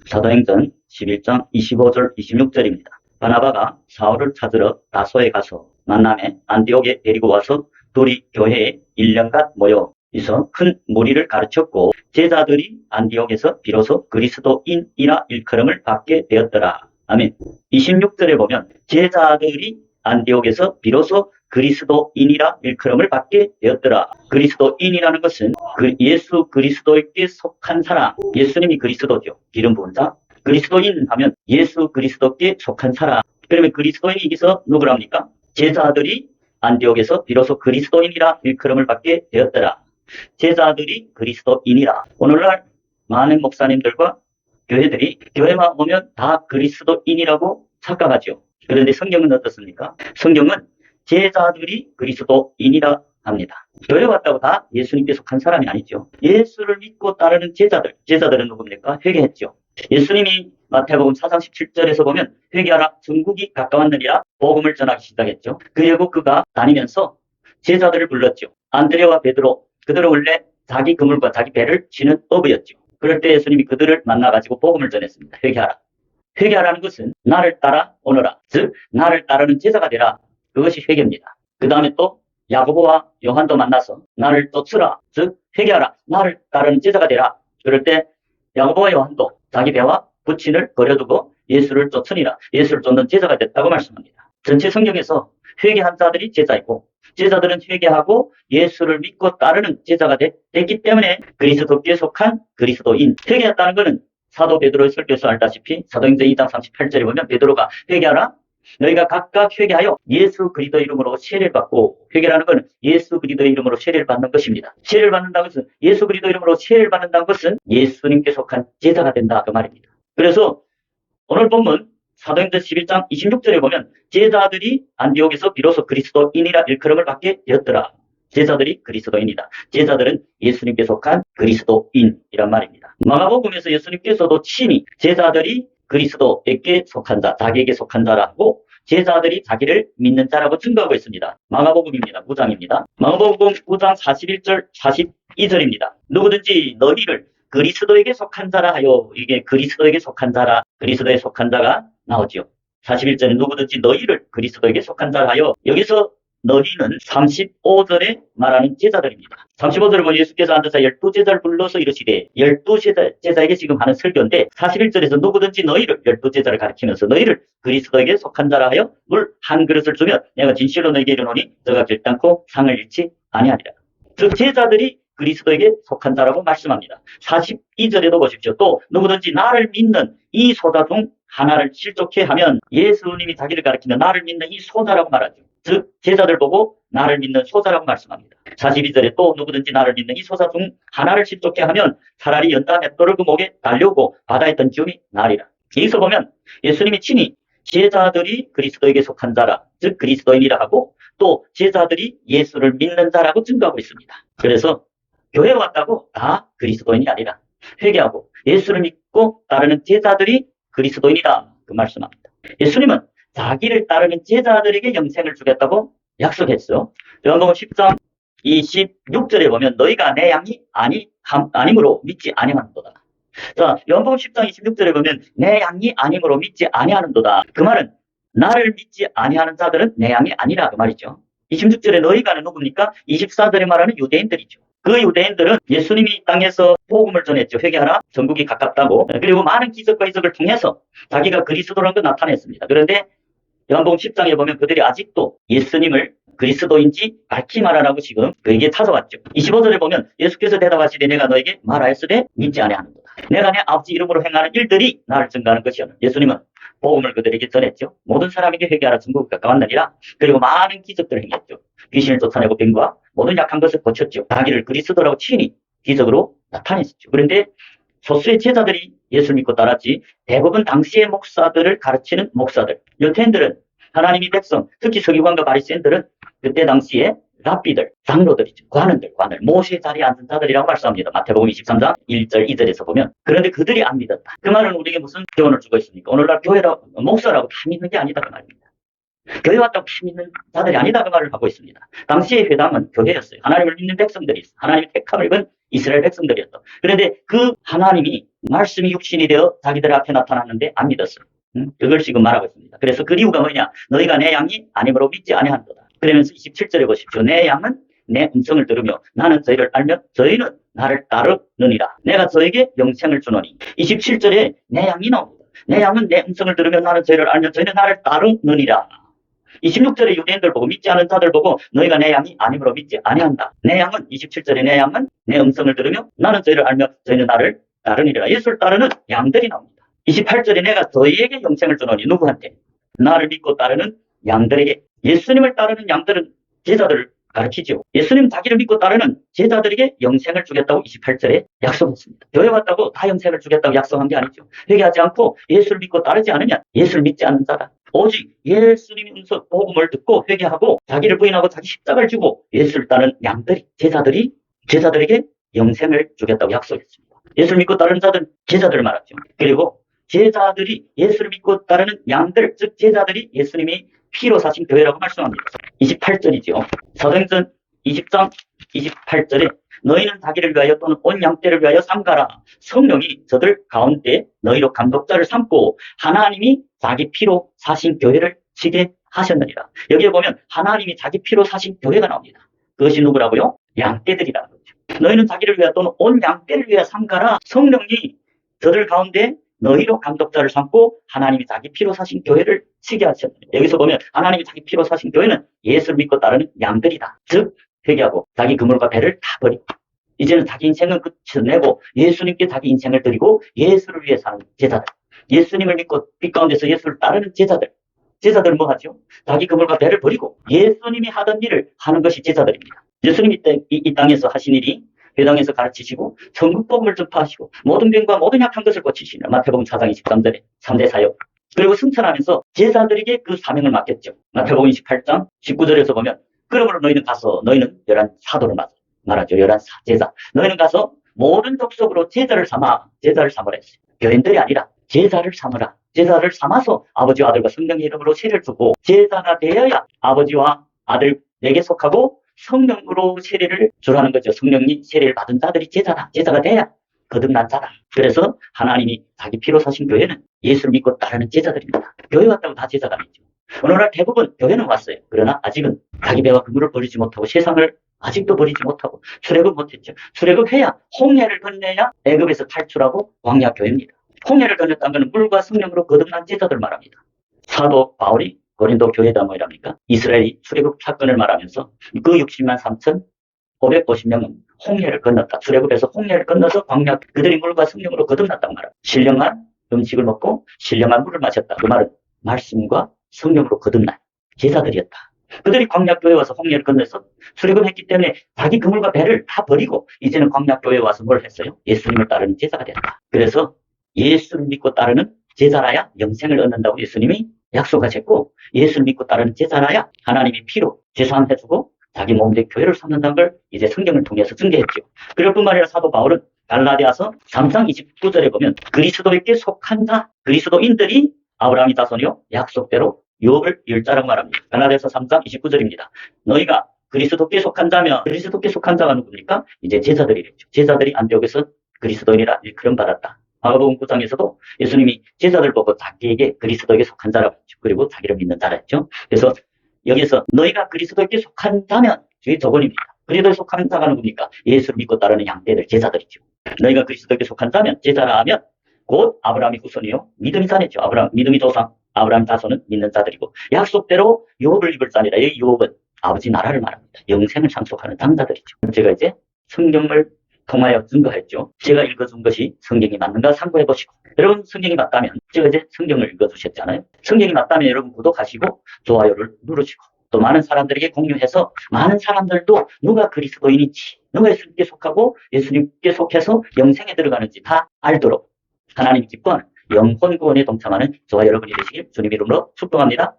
사도행전 11장 25절 26절입니다. 바나바가 사울을 찾으러 다소에 가서 만남에 안디옥에 데리고 와서 둘이 교회에 1년간 모여 있어 큰 무리를 가르쳤고 제자들이 안디옥에서 비로소 그리스도인이라 일컬음을 받게 되었더라. 아멘. 26절에 보면 제자들이 안디옥에서 비로소 그리스도인이라 일컬음을 받게 되었더라. 그리스도인이라는 것은 예수 그리스도에게 속한 사람, 예수님이 그리스도죠. 기름 부은 자. 그리스도인 하면 예수 그리스도께 속한 사람. 그러면 그리스도인이 여기서 누구랍니까? 제자들이 안디옥에서 비로소 그리스도인이라 일컬음을 받게 되었더라. 제자들이 그리스도인이라. 오늘날 많은 목사님들과 교회들이 교회만 오면 다 그리스도인이라고 착각하죠. 그런데 성경은 어떻습니까? 성경은 제자들이 그리스도인이라 합니다. 교회 왔다고 다 예수님께 속한 사람이 아니죠. 예수를 믿고 따르는 제자들은 누굽니까? 회개했죠. 예수님이 마태복음 4장 17절에서 보면 회개하라 천국이 가까웠느니라 복음을 전하기 시작했죠. 그리고 그가 다니면서 제자들을 불렀죠. 안드레와 베드로, 그들은 원래 자기 그물과 자기 배를 치는 어부였죠. 그럴 때 예수님이 그들을 만나가지고 복음을 전했습니다. 회개하라. 회개하라는 것은 나를 따라 오너라. 즉 나를 따르는 제자가 되라. 그것이 회개입니다. 그 다음에 또 야고보와 요한도 만나서 나를 쫓으라. 즉 회개하라. 나를 따르는 제자가 되라. 그럴 때 야고보와 요한도 자기 배와 부친을 버려두고 예수를 쫓으니라. 예수를 쫓는 제자가 됐다고 말씀합니다. 전체 성경에서 회개한 자들이 제자이고 제자들은 회개하고 예수를 믿고 따르는 제자가 됐기 때문에 그리스도께 속한 그리스도인. 회개했다는 것은 사도 베드로의 설교에서 알다시피 사도행전 2장 38절에 보면 베드로가 회개하라. 너희가 각각 회개하여 예수 그리스도 이름으로 세례를 받고, 회개라는 것은 예수 그리스도 이름으로 세례를 받는 것입니다. 세례를 받는다는 것은 예수 그리스도 이름으로 세례를 받는다는 것은 예수님께 속한 제자가 된다 그 말입니다. 그래서 오늘 본문 사도행전 11장 26절에 보면 제자들이 안디옥에서 비로소 그리스도인이라 일컬음을 받게 되었더라. 제자들이 그리스도인이다. 제자들은 예수님께 속한 그리스도인이란 말입니다. 마가복음에서 예수님께서도 친히 제자들이 그리스도에게 속한 자, 자기에게 속한 자라고 제자들이 자기를 믿는 자라고 증거하고 있습니다. 마가복음입니다. 9장입니다. 마가복음 9장 41절 42절입니다. 누구든지 너희를 그리스도에게 속한 자라 하여, 이게 그리스도에게 속한 자라, 그리스도에 속한 자가 나오죠. 41절에 누구든지 너희를 그리스도에게 속한 자라 하여, 여기서 너희는 35절에 말하는 제자들입니다. 35절에 보면 예수께서 앉아서 12제자를 불러서 이르시되, 12제자에게 지금 하는 설교인데 41절에서 누구든지 너희를, 12제자를 가리키면서 너희를 그리스도에게 속한 자라 하여 물 한 그릇을 주면 내가 진실로 너희에게 이르노니 너가 결단코 상을 잃지 아니하리라. 즉 제자들이 그리스도에게 속한 자라고 말씀합니다. 42절에도 보십시오. 또 누구든지 나를 믿는 이 소자 중 하나를 실족해 하면, 예수님이 자기를 가리키는 나를 믿는 이 소자라고 말하죠. 즉 제자들 보고 나를 믿는 소자라고 말씀합니다. 42절에 또 누구든지 나를 믿는 이 소자 중 하나를 실족해 하면 차라리 연다 맷돌을 그 목에 달려오고 바다에 던지움이 나으리라. 여기서 보면 예수님이 친히 제자들이 그리스도에게 속한 자라, 즉 그리스도인이라 하고, 또 제자들이 예수를 믿는 자라고 증거하고 있습니다. 그래서 교회에 왔다고 다 그리스도인이 아니라 회개하고 예수를 믿고 따르는 제자들이 그리스도인이다 그 말씀합니다. 예수님은 자기를 따르는 제자들에게 영생을 주겠다고 약속했어. 요한복음 10장 26절에 보면 너희가 내 양이 아님으로 믿지 아니하는도다. 자, 요한복음 10장 26절에 보면 내 양이 아님으로 믿지 아니하는도다. 그 말은 나를 믿지 아니하는 자들은 내 양이 아니라 그 말이죠. 26절에 너희가는 누굽니까? 24절에 말하는 유대인들이죠. 그 유대인들은 예수님이 땅에서 복음을 전했죠. 회개하라, 천국이 가깝다고. 그리고 많은 기적과 이적을 통해서 자기가 그리스도라는 걸 나타냈습니다. 그런데 요한복음 10장에 보면 그들이 아직도 예수님을 그리스도인지 밝히 말하라고 지금 그에게 찾아왔죠. 25절에 보면 예수께서 대답하시되 내가 너에게 말하였으되 믿지 아니하는도다. 내가 내 아버지 이름으로 행하는 일들이 나를 증거하는 것이었노라. 예수님은 복음을 그들에게 전했죠. 모든 사람에게 회개하라, 천국이 가까웠느니라. 그리고 많은 기적들을 행했죠. 귀신을 쫓아내고 병과 모든 약한 것을 고쳤죠. 자기를 그리스도라고 친히 기적으로 나타냈죠. 그런데 소수의 제자들이 예수를 믿고 따랐지, 대부분 당시의 목사들을 가르치는 목사들, 유태인들은, 하나님의 백성, 특히 서기관과 바리새인들은 그때 당시에 랍비들, 장로들이죠. 관원들, 모세의 자리에 앉은 자들이라고 말씀합니다. 마태복음 23장 1절 2절에서 보면. 그런데 그들이 안 믿었다. 그 말은 우리에게 무슨 교훈을 주고 있습니까? 오늘날 교회라고, 목사라고 다 믿는 게 아니다 그 말입니다. 교회 왔다고 피 믿는 자들이 아니다 그 말을 하고 있습니다. 당시의 회당은 교회였어요. 하나님을 믿는 백성들이 있어요. 하나님의 택함을 입은 이스라엘 백성들이었다. 그런데 그 하나님이 말씀이 육신이 되어 자기들 앞에 나타났는데 안 믿었어요. 그걸 지금 말하고 있습니다. 그래서 그 이유가 뭐냐? 너희가 내 양이 아님으로 믿지 아니한도다. 그러면서 27절에 보십시오. 내 양은 내 음성을 들으며 나는 저희를 알며 저희는 나를 따르느니라. 내가 저에게 영생을 주노니. 27절에 내 양이 나옵니다. 내 양은 내 음성을 들으며 나는 저희를 알며 저희는 나를 따르느니라. 26절에 유대인들 보고 믿지 않은 자들 보고 너희가 내 양이 아님으로 믿지 아니한다. 내 양은 27절에 내 양은 내 음성을 들으며 나는 저희를 알며 저희는 나를 따르니라. 예수를 따르는 양들이 나옵니다. 28절에 내가 저희에게 영생을 주노니 누구한테? 나를 믿고 따르는 양들에게. 예수님을 따르는 양들은 제자들을 가르치죠. 예수님 자기를 믿고 따르는 제자들에게 영생을 주겠다고 28절에 약속했습니다. 교회 왔다고 다 영생을 주겠다고 약속한 게 아니죠. 회개하지 않고 예수를 믿고 따르지 않으면 예수를 믿지 않는 자다. 오직 예수님의 음성 복음을 듣고 회개하고 자기를 부인하고 자기 십자가를 지고 예수를 따르는 양들이 제자들에게 영생을 주겠다고 약속했습니다. 예수를 믿고 따르는 자들은 제자들을 말하죠. 그리고 제자들이 예수를 믿고 따르는 양들, 즉 제자들이 예수님이 피로 사신 교회라고 말씀합니다. 28절이죠. 사도행전 20장 28절에 너희는 자기를 위하여 또는 온 양떼를 위하여 삼가라. 성령이 저들 가운데 너희로 감독자를 삼고 하나님이 자기 피로 사신 교회를 지게 하셨느니라. 여기에 보면 하나님이 자기 피로 사신 교회가 나옵니다. 그것이 누구라고요? 양떼들이라는 거죠. 너희는 자기를 위하여 또는 온 양떼를 위하여 삼가라. 성령이 저들 가운데 너희로 감독자를 삼고 하나님이 자기 피로 사신 교회를 치게 하셨느니라. 여기서 보면 하나님이 자기 피로 사신 교회는 예수를 믿고 따르는 양들이다. 즉 회개하고 자기 그물과 배를 다 버리고 이제는 자기 인생은 끝내고 예수님께 자기 인생을 드리고 예수를 위해 사는 제자들. 예수님을 믿고 빛 가운데서 예수를 따르는 제자들. 제자들은 뭐 하죠? 자기 그물과 배를 버리고 예수님이 하던 일을 하는 것이 제자들입니다. 예수님이 이 땅에서 하신 일이 회당에서 가르치시고 천국 복음을 전파하시고 모든 병과 모든 약한 것을 고치시는 마태복음 4장 23절에 3대 사역. 그리고 승천하면서 제자들에게 그 사명을 맡겼죠. 마태복음 28장 19절에서 보면 그러므로 너희는 가서 너희는 11사도를 말하죠. 11제자. 너희는 가서 모든 족속으로 제자를 삼으라 했어요. 교인들이 아니라 제자를 삼으라. 제자를 삼아서 아버지와 아들과 성령의 이름으로 세례를 주고 제자가 되어야 아버지와 아들 내게 속하고 성령으로 세례를 주라는 거죠. 성령이 세례를 받은 자들이 제자다. 제자가 돼야 거듭난 자다. 그래서 하나님이 자기 피로 사신 교회는 예수를 믿고 따르는 제자들입니다. 교회 왔다고 다 제자가 아니죠. 오늘날 대부분 교회는 왔어요. 그러나 아직은 자기 배와 그물을 버리지 못하고 세상을 아직도 버리지 못하고 출애굽 못했죠. 출애굽해야 홍해를 건너야 애굽에서 탈출하고 광야 교회입니다. 홍해를 건넜다는 것은 물과 성령으로 거듭난 제자들 말합니다. 사도 바울이 고린도 교회다 뭐이랍니까? 이스라엘이 출애굽 사건을 말하면서 그 60만 3,550명은 홍해를 건넜다. 출애굽에서 홍해를 건너서 광야 그들이 물과 성령으로 거듭났다고 말합니다. 신령한 음식을 먹고 신령한 물을 마셨다. 그 말은 말씀과 성령으로 거듭난 제자들이었다. 그들이 광야교회에 와서 홍해를 건너서 출애굽했기 때문에 자기 그물과 배를 다 버리고 이제는 광야교회에 와서 뭘 했어요? 예수님을 따르는 제자가 됐다. 그래서 예수를 믿고 따르는 제자라야 영생을 얻는다고 예수님이 약속하셨고 예수를 믿고 따르는 제자라야 하나님이 피로 제사함해주고 자기 몸의 교회를 삼는다는 걸 이제 성경을 통해서 증거했죠. 그럴 뿐만 아니라 사도 바울은 갈라디아서 3장 29절에 보면 그리스도에게 속한 자, 그리스도인들이 아브라함의 자손이요 약속대로 유업을 일자라고 말합니다. 갈라디아서 3장 29절입니다. 너희가 그리스도께 속한 자면 그리스도께 속한 자가 누굽니까? 이제 제자들이랬죠. 제자들이 안디옥에서 그리스도인이라 일컬음 받았다. 마가복음 9장에서도 예수님이 제자들 보고 자기에게 그리스도에게 속한 자라고 했죠. 그리고 자기를 믿는 자라 했죠. 그래서 여기서 너희가 그리스도에게 속한 자면 주의 조건입니다. 그리스도에 속한 자가 누굽니까? 예수를 믿고 따르는 양떼들 제자들이죠. 너희가 그리스도에게 속한 자면 제자라 하면 곧 아브라함의 후손이요 믿음의 자네죠. 아브라함 믿음의 조상 아브라함 자손은 믿는 자들이고 약속대로 유업을 입을 자니라. 이 유업은 아버지 나라를 말합니다. 영생을 상속하는 당자들이죠. 제가 이제 성경을 통하여 증거했죠. 제가 읽어준 것이 성경이 맞는가 참고해 보시고 여러분 성경이 맞다면 제가 이제 성경을 읽어주셨잖아요. 성경이 맞다면 여러분 구독하시고 좋아요를 누르시고 또 많은 사람들에게 공유해서 많은 사람들도 누가 그리스도인인지 누가 예수님께 속하고 예수님께 속해서 영생에 들어가는지 다 알도록 하나님이 기뻐하는 영혼 구원에 동참하는 저와 여러분이 되시길 주님 이름으로 축복합니다.